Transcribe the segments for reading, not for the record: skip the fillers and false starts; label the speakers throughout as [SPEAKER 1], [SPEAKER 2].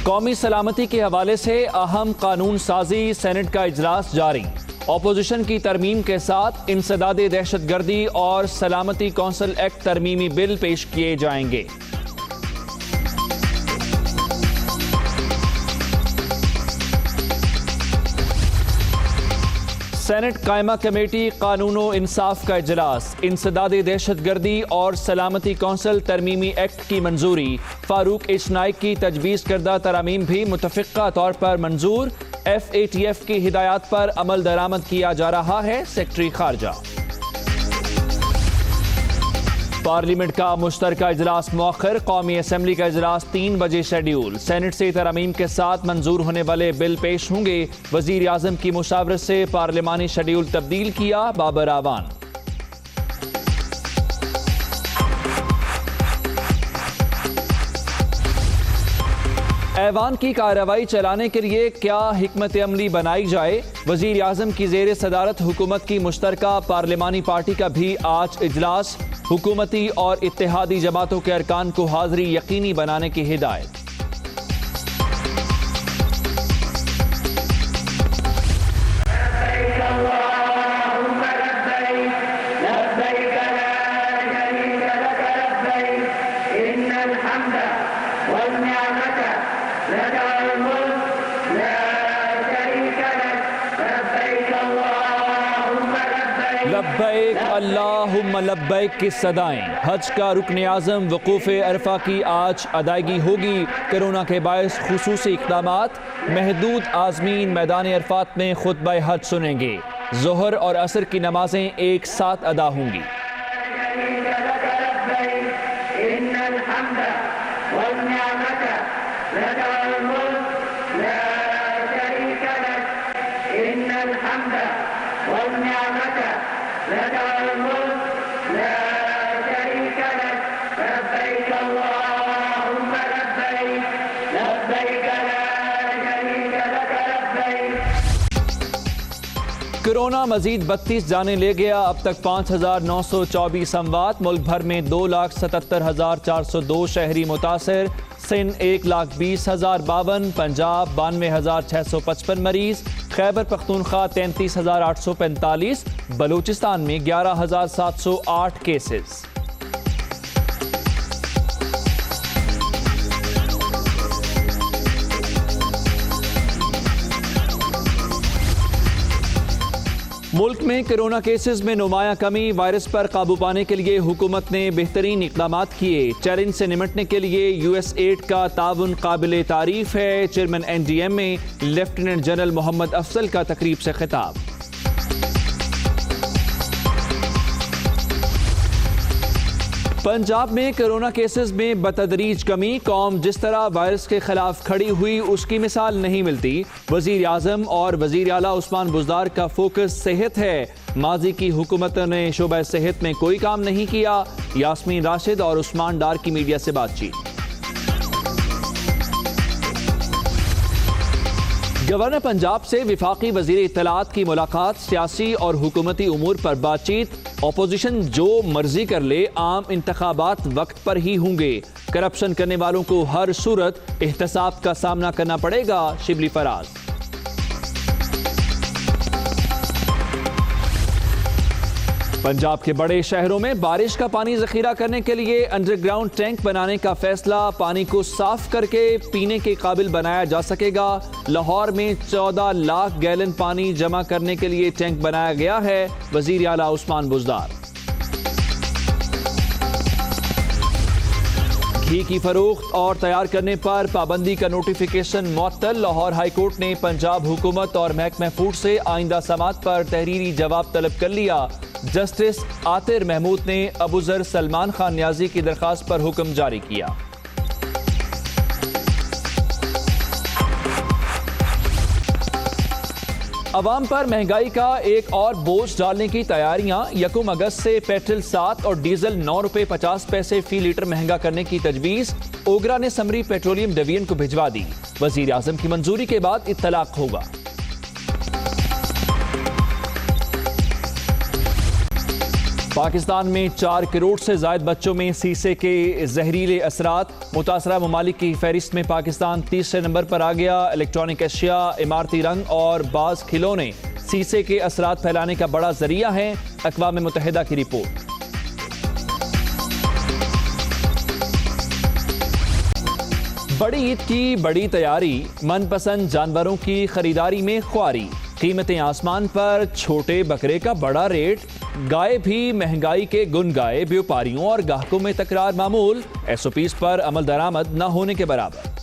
[SPEAKER 1] قومی سلامتی کے حوالے سے اہم قانون سازی سینٹ کا اجلاس جاری۔ اپوزیشن کی ترمیم کے ساتھ انسداد دہشت گردی اور سلامتی کونسل ایکٹ ترمیمی بل پیش کیے جائیں گے۔ سینٹ قائمہ کمیٹی قانون و انصاف کا اجلاس، انسداد دہشت گردی اور سلامتی کونسل ترمیمی ایکٹ کی منظوری، فاروق ایچ نائک کی تجویز کردہ ترامیم بھی متفقہ طور پر منظور، FATF کی ہدایات پر عمل درآمد کیا جا رہا ہے، سیکرٹری خارجہ۔ پارلیمنٹ کا مشترکہ اجلاس مؤخر، قومی اسمبلی کا اجلاس 3 بجے شیڈیول، سینٹ سے ترامیم کے ساتھ منظور ہونے والے بل پیش ہوں گے، وزیر اعظم کی مشاورت سے پارلیمانی شیڈیول تبدیل کیا، بابر اعوان۔ ایوان کی کارروائی چلانے کے لیے کیا حکمت عملی بنائی جائے، وزیر اعظم کی زیر صدارت حکومت کی مشترکہ پارلیمانی پارٹی کا بھی آج اجلاس، حکومتی اور اتحادی جماعتوں کے ارکان کو حاضری یقینی بنانے کی ہدایت۔ لبیک اللہم لبیک کی صدائیں، حج کا رکن اعظم وقوف عرفہ کی آج ادائیگی ہوگی، کرونا کے باعث خصوصی اقدامات، محدود عازمین میدان عرفات میں خطبہ حج سنیں گے، ظہر اور عصر کی نمازیں ایک ساتھ ادا ہوں گی۔ کورونا مزید 32 جانیں لے گیا، اب تک 5,924 اموات، ملک بھر میں 2,77,402 شہری متاثر، سندھ 1,20,052، پنجاب 92,655 مریض، خیبر پختونخوا 33,845، بلوچستان میں 11,708 کیسز۔ ملک میں کرونا کیسز میں نمایاں کمی، وائرس پر قابو پانے کے لیے حکومت نے بہترین اقدامات کیے، چیلنج سے نمٹنے کے لیے USAID کا تعاون قابل تعریف ہے، چیئرمین NDM میں لیفٹیننٹ جنرل محمد افضل کا تقریب سے خطاب۔ پنجاب میں کرونا کیسز میں بتدریج کمی، قوم جس طرح وائرس کے خلاف کھڑی ہوئی اس کی مثال نہیں ملتی، وزیر اعظم اور وزیر اعلیٰ عثمان بزدار کا فوکس صحت ہے، ماضی کی حکومت نے شعبہ صحت میں کوئی کام نہیں کیا، یاسمین راشد اور عثمان ڈار کی میڈیا سے بات چیت۔ گورنر پنجاب سے وفاقی وزیر اطلاعات کی ملاقات، سیاسی اور حکومتی امور پر بات چیت، اپوزیشن جو مرضی کر لے، عام انتخابات وقت پر ہی ہوں گے، کرپشن کرنے والوں کو ہر صورت احتساب کا سامنا کرنا پڑے گا، شبلی فراز۔ پنجاب کے بڑے شہروں میں بارش کا پانی ذخیرہ کرنے کے لیے انڈر گراؤنڈ ٹینک بنانے کا فیصلہ، پانی کو صاف کر کے پینے کے قابل بنایا جا سکے گا، لاہور میں 14 لاکھ گیلن پانی جمع کرنے کے لیے ٹینک بنایا گیا ہے، وزیر اعلیٰ عثمان بزدار۔ گھی کی فروخت اور تیار کرنے پر پابندی کا نوٹیفیکیشن معطل، لاہور ہائی کورٹ نے پنجاب حکومت اور محکمہ فوڈ سے آئندہ سماعت پر تحریری جواب طلب کر لیا، جسٹس عاطر محمود نے ابوذر سلمان خان نیازی کی درخواست پر حکم جاری کیا۔ عوام پر مہنگائی کا ایک اور بوجھ ڈالنے کی تیاریاں، 1 اگست سے پیٹرول 7 اور ڈیزل 9 روپے 50 پیسے فی لیٹر مہنگا کرنے کی تجویز، اوگرا نے سمری پیٹرولیم ڈویژن کو بھجوا دی، وزیر اعظم کی منظوری کے بعد اطلاق ہوگا۔ پاکستان میں 4 کروڑ سے زائد بچوں میں سیسے کے زہریلے اثرات، متاثرہ ممالک کی فہرست میں پاکستان تیسرے نمبر پر آ گیا۔ الیکٹرانک اشیاء، عمارتی رنگ اور بعض کھلونے سیسے کے اثرات پھیلانے کا بڑا ذریعہ ہیں، اقوام متحدہ کی رپورٹ۔ بڑی عید کی بڑی تیاری، من پسند جانوروں کی خریداری میں خواری، قیمتیں آسمان پر، چھوٹے بکرے کا بڑا ریٹ، گائے بھی مہنگائی کے گن گائے، بیوپاریوں اور گاہکوں میں تکرار معمول، ایس او پیز پر عمل درآمد نہ ہونے کے برابر۔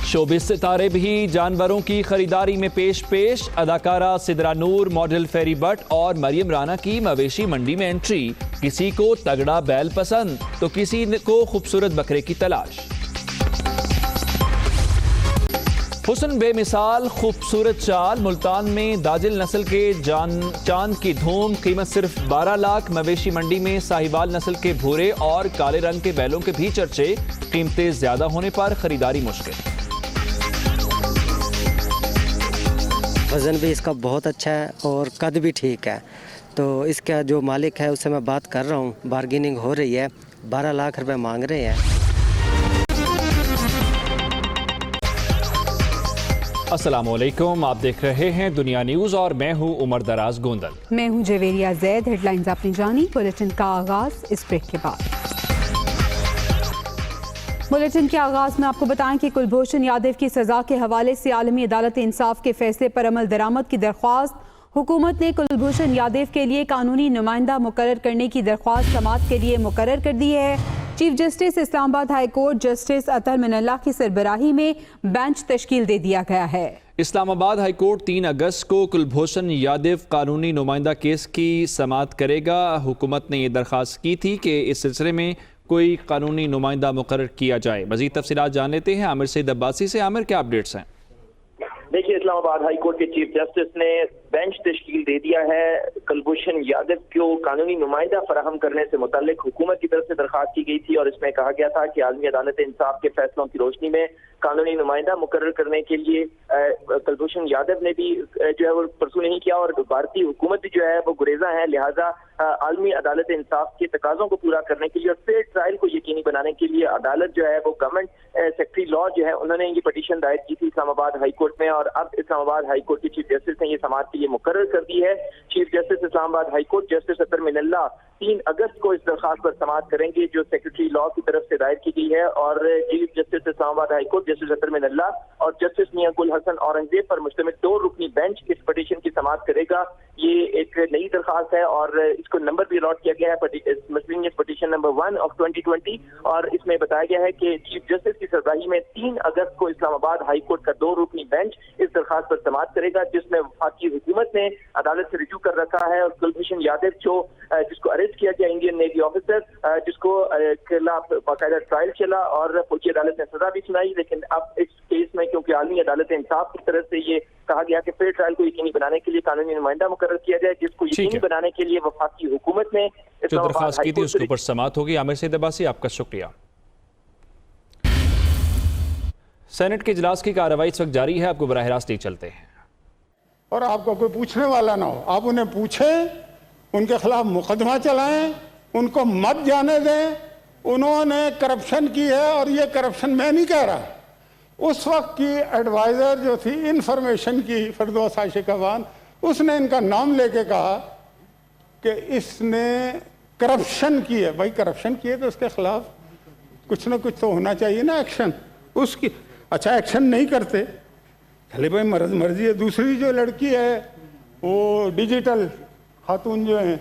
[SPEAKER 1] شوبز ستارے بھی جانوروں کی خریداری میں پیش، اداکارہ سدرا نور، ماڈل فیری بٹ اور مریم رانا کی مویشی منڈی میں انٹری، کسی کو تگڑا بیل پسند تو کسی کو خوبصورت بکرے کی تلاش۔ حسن بے مثال خوبصورت چال، ملتان میں داجل نسل کے چاند کی دھوم، قیمت صرف 12 لاکھ، مویشی منڈی میں ساہیوال نسل کے بھورے اور کالے رنگ کے بیلوں کے بھی چرچے، قیمتیں زیادہ ہونے پر خریداری مشکل۔
[SPEAKER 2] وزن بھی اس کا بہت اچھا ہے اور قد بھی ٹھیک ہے، تو اس کا جو مالک ہے اس سے میں بات کر رہا ہوں، بارگیننگ ہو رہی ہے، 12 لاکھ روپے مانگ رہے ہیں۔
[SPEAKER 1] السلام علیکم، آپ دیکھ رہے ہیں دنیا نیوز اور میں ہوں عمر دراز گوندل۔
[SPEAKER 3] میں ہوں جویریہ زید۔ ہیڈ لائنز اپنی جانی، بلیٹن کا آغاز اس بریک کے بعد۔ بلیٹن کے آغاز میں آپ کو بتائیں کہ کلبھوشن یادیو کی سزا کے حوالے سے عالمی عدالت انصاف کے فیصلے پر عمل درآمد کی درخواست، حکومت نے کلبھوشن یادیو کے لیے قانونی نمائندہ مقرر کرنے کی درخواست سماعت کے لیے مقرر کر دی ہے۔ چیف جسٹس اسلام آباد ہائی کورٹ جسٹس اطہر من اللہ کی سربراہی میں بینچ تشکیل دے دیا گیا ہے۔
[SPEAKER 1] اسلام آباد ہائی کورٹ 3 اگست کو کلبھوشن یادیو قانونی نمائندہ کیس کی سماعت کرے گا۔ حکومت نے یہ درخواست کی تھی کہ اس سلسلے میں کوئی قانونی نمائندہ مقرر کیا جائے۔ مزید تفصیلات جان لیتے ہیں عامر سعید عباسی سے۔ عامر، کیا اپڈیٹس ہیں؟
[SPEAKER 4] دیکھیے، اسلام آباد ہائی کورٹ کے چیف جسٹس نے بینچ تشکیل دے دیا ہے۔ کلبھوشن یادیو کو قانونی نمائندہ فراہم کرنے سے متعلق حکومت کی طرف سے درخواست کی گئی تھی اور اس میں کہا گیا تھا کہ عالمی عدالت انصاف کے فیصلوں کی روشنی میں قانونی نمائندہ مقرر کرنے کے لیے کلبھوشن یادیو نے بھی جو ہے وہ پرسو نہیں کیا اور بھارتی حکومت بھی جو ہے وہ گریزاں ہے، لہٰذا عالمی عدالت انصاف کے تقاضوں کو پورا کرنے کے لیے اور فیئر ٹرائل کو یقینی بنانے کے لیے عدالت جو ہے وہ گورنمنٹ سیکرٹری لا جو ہے انہوں نے یہ پٹیشن دائر کی تھی اسلام آباد ہائی کورٹ میں، اور اب اسلام آباد ہائی کورٹ کے چیف جسٹس نے یہ سماعت کے لیے مقرر کر دی ہے۔ چیف جسٹس اسلام آباد ہائی کورٹ جسٹس اطہر من اللہ 3 اگست کو اس درخواست پر سماعت کریں گے جو سیکرٹری لا کی طرف سے دائر کی گئی ہے، اور چیف جسٹس اسلام آباد ہائی کورٹ جسٹس اطہر من اللہ اور جسٹس میاں گل حسن اورنگزیب پر مشتمل 2 رکنی بینچ اس پٹیشن کی سماعت کرے گا۔ یہ ایک نئی درخواست ہے اور اس کو نمبر بھی الاٹ کیا گیا ہے، مسلینیس پٹیشن نمبر 1 آف 2020، اور اس میں بتایا گیا ہے کہ چیف جسٹس کی سربراہی میں 3 اگست کو اسلام آباد ہائی کورٹ کا 2 رکنی بینچ اس درخواست پر سماعت کرے گا، جس میں وفاقی حکومت نے عدالت سے رجوع کر رکھا ہے اور کلبھوشن یادیو جس کو اریسٹ کیا گیا انڈین نیوی آفیسر، جس کو خلاف باقاعدہ ٹرائل چلا اور فوجی عدالت نے سزا بھی سنائی، لیکن اب اس کیس میں کیونکہ عالمی عدالت انصاف کی طرف سے یہ کہا گیا کہ فیئر ٹرائل کو یقینی بنانے کے لیے قانونی نمائندہ مقرر کیا جائے، جس کو یقینی بنانے کے لیے وفاقی حکومت نے
[SPEAKER 1] جو درخواست کی تھی اس کے اوپر سماعت ہوگی۔ عامر سعید عباسی، آپ کا شکریہ۔ سینٹ کے اجلاس کی کارروائی اس وقت جاری ہے، آپ کو براہ راست لے چلتے ہیں۔
[SPEAKER 5] اور آپ کو کوئی پوچھنے والا نہ ہو، آپ انہیں پوچھیں، ان کے خلاف مقدمہ چلائیں، ان کو مت جانے دیں۔ انہوں نے کرپشن کی ہے اور یہ کرپشن میں نہیں کہہ رہا، اس وقت کی ایڈوائزر جو تھی انفارمیشن کی فردوس عاشق افغان، اس نے ان کا نام لے کے کہا کہ اس نے کرپشن کی ہے۔ بھائی کرپشن کی ہے تو اس کے خلاف کچھ نہ کچھ تو ہونا چاہیے نا ایکشن اس کی۔ اچھا ایکشن نہیں کرتے، چلے بھائی مرضی ہے۔ دوسری جو لڑکی ہے وہ ڈیجیٹل خاتون جو ہیں،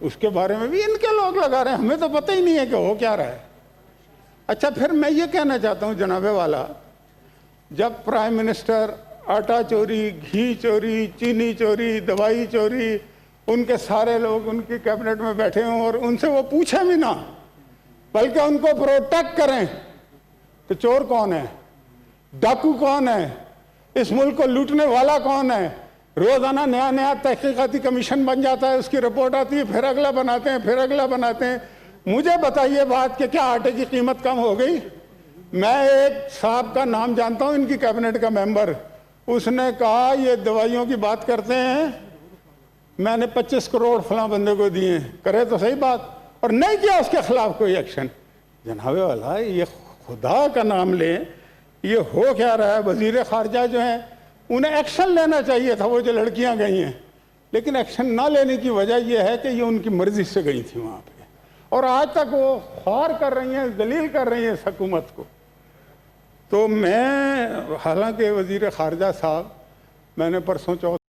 [SPEAKER 5] اس کے بارے میں بھی ان کے لوگ لگا رہے ہیں، ہمیں تو پتہ ہی نہیں ہے کہ ہو کیا رہا ہے۔ اچھا پھر میں یہ کہنا چاہتا ہوں جناب والا، جب پرائم منسٹر آٹا چوری، گھی چوری، چینی چوری، دوائی چوری، ان کے سارے لوگ ان کی کیبنٹ میں بیٹھے ہوں اور ان سے وہ پوچھیں بھی نہ بلکہ ان کو پروٹیکٹ کریں تو چور کون ہے، ڈاکو کون ہے، اس ملک کو لوٹنے والا کون ہے، روزانہ نیا نیا تحقیقاتی کمیشن بن جاتا ہے، اس کی رپورٹ آتی ہے، پھر اگلا بناتے ہیں، پھر اگلا بناتے ہیں۔ مجھے بتائیے بات کہ کیا آٹے کی قیمت کم ہو گئی؟ میں ایک صاحب کا نام جانتا ہوں ان کی کیبنٹ کا ممبر، اس نے کہا یہ دوائیوں کی بات کرتے ہیں، میں نے 25 کروڑ فلاں بندے کو دیے، کرے تو صحیح بات، اور نہیں کیا اس کے خلاف کوئی ایکشن۔ جناب والا یہ خدا کا نام لیں، یہ ہو کیا رہا ہے؟ وزیر خارجہ جو ہیں انہیں ایکشن لینا چاہیے تھا، وہ جو لڑکیاں گئی ہیں، لیکن ایکشن نہ لینے کی وجہ یہ ہے کہ یہ ان کی مرضی سے گئی تھی وہاں پہ، اور آج تک وہ خوار کر رہی ہیں، ذلیل کر رہی ہیں اس حکومت کو۔ تو میں حالانکہ وزیر خارجہ صاحب، میں نے پرسوں چوتھ